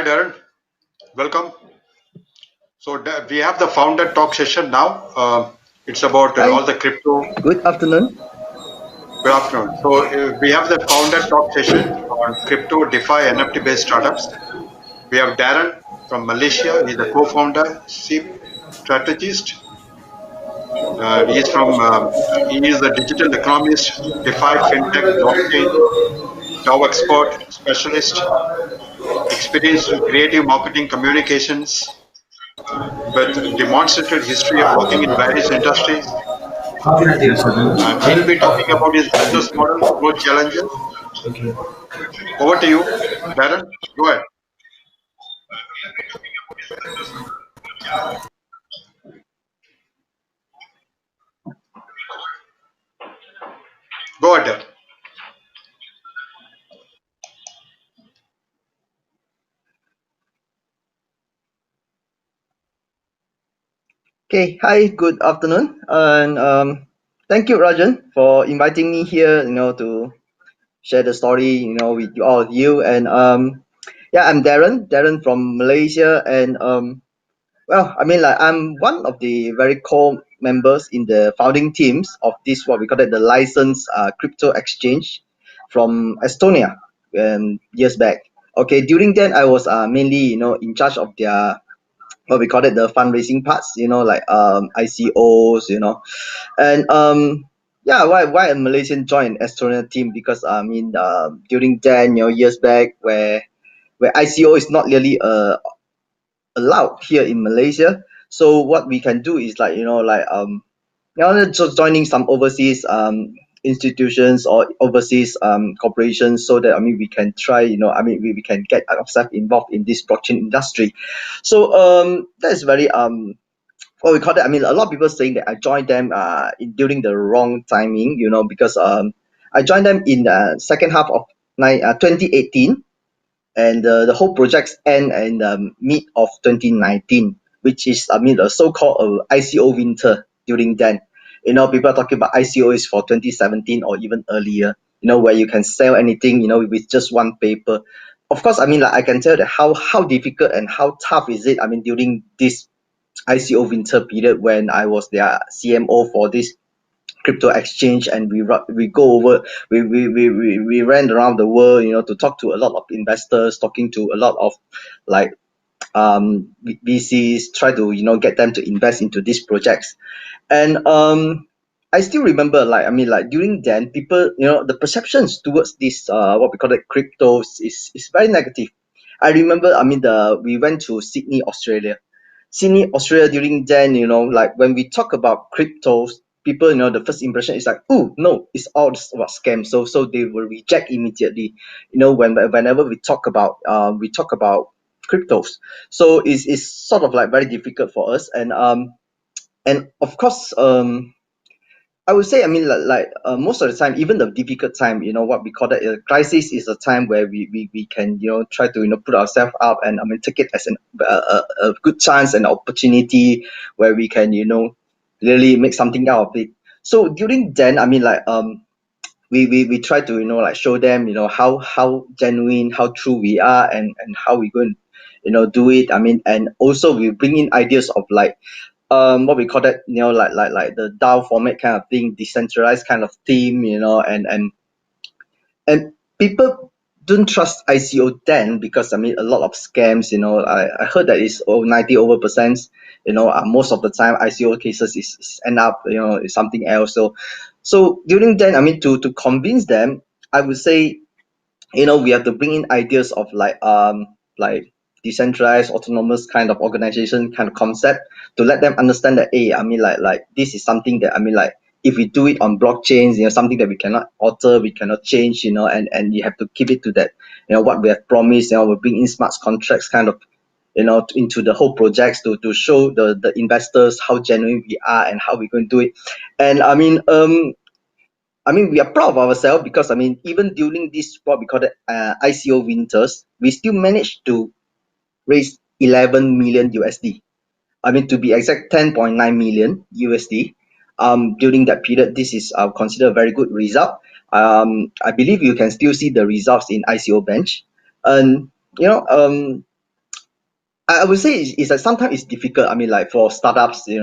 Darren. Welcome. So we have the founder talk session now. It's about Hi, all the crypto. good afternoon. Good afternoon. So we have the founder talk session on crypto, DeFi, NFT based startups. We have Darren from Malaysia. He's the co-founder, chief strategist. He's from. He is a digital economist, DeFi, fintech, blockchain, DAO expert, specialist, experienced in creative marketing communications, with demonstrated history of working in various industries. Yes, sir. And he'll be talking about his business model, growth challenges. Okay. Over to you, Darren. Go ahead. Go ahead, Darren. Okay, hi, good afternoon, and thank you, Rajan, for inviting me here. To share the story, with all of you. And yeah, I'm Darren from Malaysia, and well, I'm one of the very core members in the founding teams of this what we call it the licensed crypto exchange from Estonia, years back. Okay, during then I was mainly in charge of their what we call it the fundraising parts, like ICOs, and yeah, why a Malaysian joined Estonia team? Because during then, years back, where ICO is not really allowed here in Malaysia. So what we can do is like just joining some overseas institutions or overseas corporations, so that we can try, we can get ourselves involved in this blockchain industry. So that is very what we call that. A lot of people saying that I joined them during the wrong timing, because I joined them in the second half of 2018, and the whole projects end in mid of 2019, which is the so-called ICO winter during then. People are talking about ICO is for 2017 or even earlier. Where you can sell anything, with just one paper. Of course, like I can tell that how difficult and how tough is it. During this ICO winter period when I was their CMO for this crypto exchange, and we go over we ran around the world, to talk to a lot of investors, talking to a lot of like VCs, try to get them to invest into these projects. And I still remember, like during then, people, the perceptions towards this what we call it cryptos is very negative. I remember, the we went to Sydney, Australia during then, like when we talk about cryptos, people, the first impression is like, oh no, it's all just about scam. So they will reject immediately, whenever we talk about cryptos. So it's sort of like very difficult for us. And of course, I would say, most of the time, even the difficult time, what we call that a crisis, is a time where we can, try to, put ourselves up, and take it as a good chance and opportunity where we can, really make something out of it. So during then, we try to, like show them, how genuine, how true we are, and how we going, do it. And also we bring in ideas of like what we call that, like the DAO format kind of thing, decentralized kind of theme, and people don't trust ICO then, because a lot of scams, I heard that it's 90 over percent, most of the time ICO cases is end up, is something else. So during then, to convince them, I would say, we have to bring in ideas of like decentralized autonomous kind of organization kind of concept, to let them understand that, hey, like this is something that, like if we do it on blockchains, something that we cannot alter, we cannot change, and you have to keep it to that, what we have promised. We'll bring in smart contracts kind of, into the whole projects, to show the investors how genuine we are and how we're going to do it. And we are proud of ourselves, because even during this what we call the ICO winters, we still managed to raise 11 million USD. To be exact, 10.9 million USD. During that period, this is considered a very good result. I believe you can still see the results in ICO Bench, and you know I would say it's like sometimes it's difficult. I mean, like for startups, to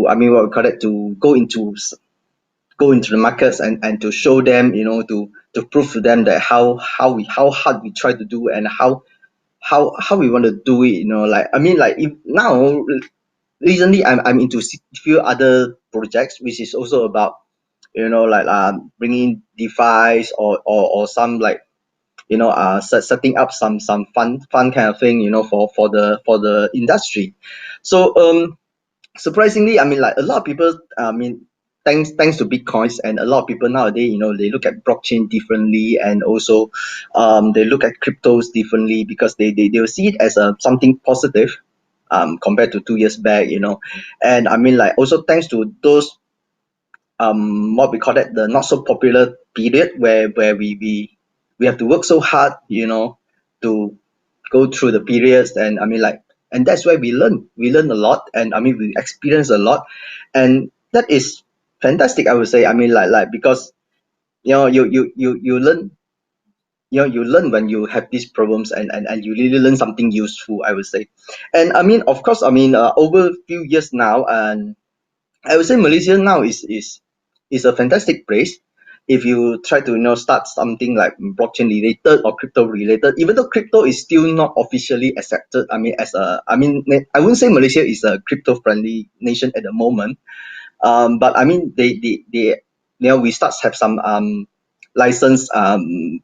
I mean, what we call it, to go into the markets and to show them, to prove to them that how hard we try to do and how we want to do it. Like I mean, like if now recently I'm into few other projects which is also about like bringing device or some like setting up some fun kind of thing for the industry. So surprisingly, I mean, like a lot of people, I mean, thanks to bitcoins, and a lot of people nowadays, they look at blockchain differently, and also they look at cryptos differently because they will see it as a something positive compared to 2 years back. And I mean, like also thanks to those what we call that, the not so popular period where we have to work so hard, to go through the periods. And I mean, like, and that's where we learn a lot, and I mean we experience a lot, and that is fantastic, I would say. I mean, like because you learn, you learn when you have these problems, and you really learn something useful, I would say. And I mean, of course, I mean, over a few years now, and I would say Malaysia now is a fantastic place if you try to start something like blockchain related or crypto related. Even though crypto is still not officially accepted, I mean, I wouldn't say Malaysia is a crypto friendly nation at the moment. But I mean, we start to have some licensed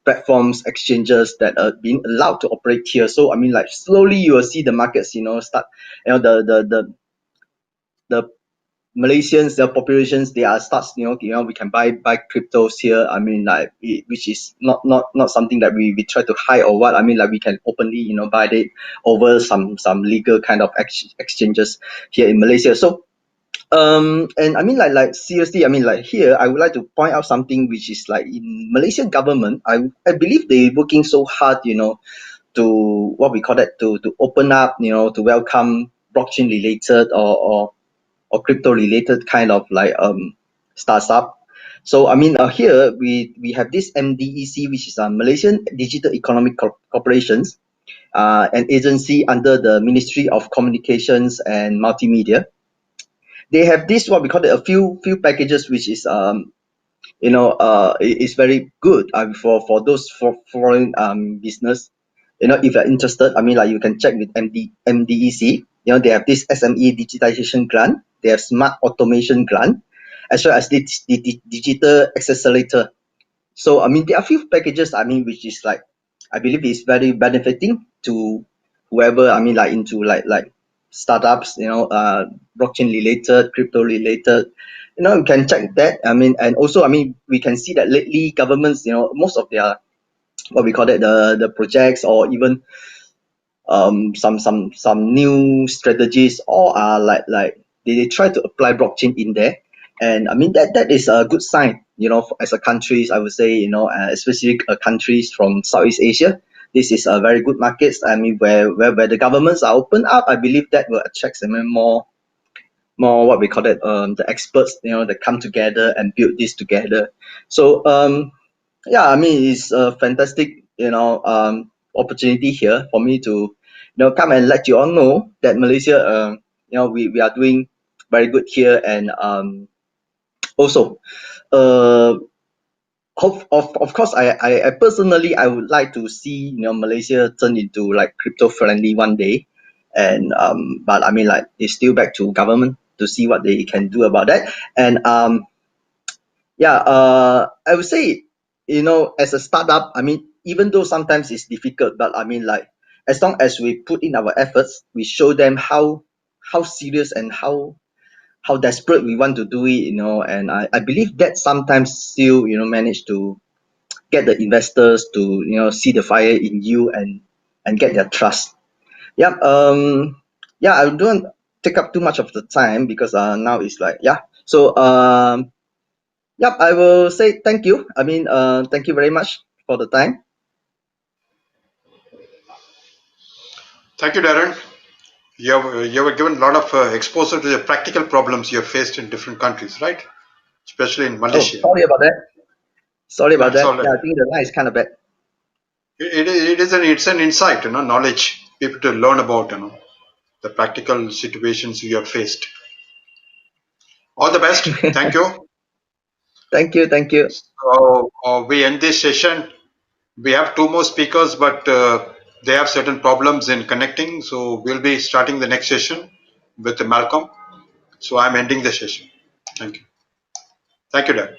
platforms, exchanges that are being allowed to operate here. So I mean, like slowly you will see the markets, start, the Malaysians, their populations, they are starts, we can buy cryptos here. I mean, like which is not something that we try to hide or what. I mean, like we can openly, buy it over some legal kind of exchanges here in Malaysia. So and I mean, like seriously, I mean, like here I would like to point out something which is like in Malaysian government, I believe they working so hard, to what we call that, to open up, to welcome blockchain related or crypto related kind of like startup. So I mean, here we have this MDEC, which is Malaysian Digital Economic Corporations, an agency under the Ministry of Communications and Multimedia. They have this what we call it, a few packages, which is is very good for those for foreign business. If you're interested, I mean, like you can check with MDEC. They have this SME digitization grant, they have smart automation grant, as well as the digital accelerator. So I mean, there are few packages, I mean, which is like, I believe is very benefiting to whoever, I mean, like into like startups, blockchain related, crypto related. You can check that. I mean, and also, I mean, we can see that lately governments, most of their what we call it, the projects, or even some new strategies, all are like they try to apply blockchain in there. And I mean, that is a good sign, as a countries, I would say, especially countries from Southeast Asia. This is a very good markets, I mean, where the governments are open up. I believe that will attract some more what we call it, the experts, that come together and build this together. So yeah, I mean, it's a fantastic, opportunity here for me to, come and let you all know that Malaysia, we are doing very good here. And also, uh, of course, I personally, I would like to see, Malaysia turn into like crypto friendly one day. And but I mean, like it's still back to government to see what they can do about that. And yeah, I would say, as a startup, I mean, even though sometimes it's difficult, but I mean, like, as long as we put in our efforts, we show them how serious and how desperate we want to do it, and I believe that sometimes still, manage to get the investors to, see the fire in you, and get their trust. Yep. Yeah, I don't take up too much of the time because now it's like, yeah. So yep, I will say thank you. I mean, thank you very much for the time. Thank you, Darren. You were given a lot of exposure to the practical problems you have faced in different countries, right? Especially in Oh, Malaysia. sorry about that. Sorry No, about it's all that. right. Yeah, I think the line is kind of bad. It's an insight, knowledge. people to learn about the practical situations you have faced. All the best. Thank you. Thank you. Thank you. So we end this session. We have two more speakers, but they have certain problems in connecting. So we'll be starting the next session with Malcolm. So I'm ending the session. Thank you. Thank you, Dad.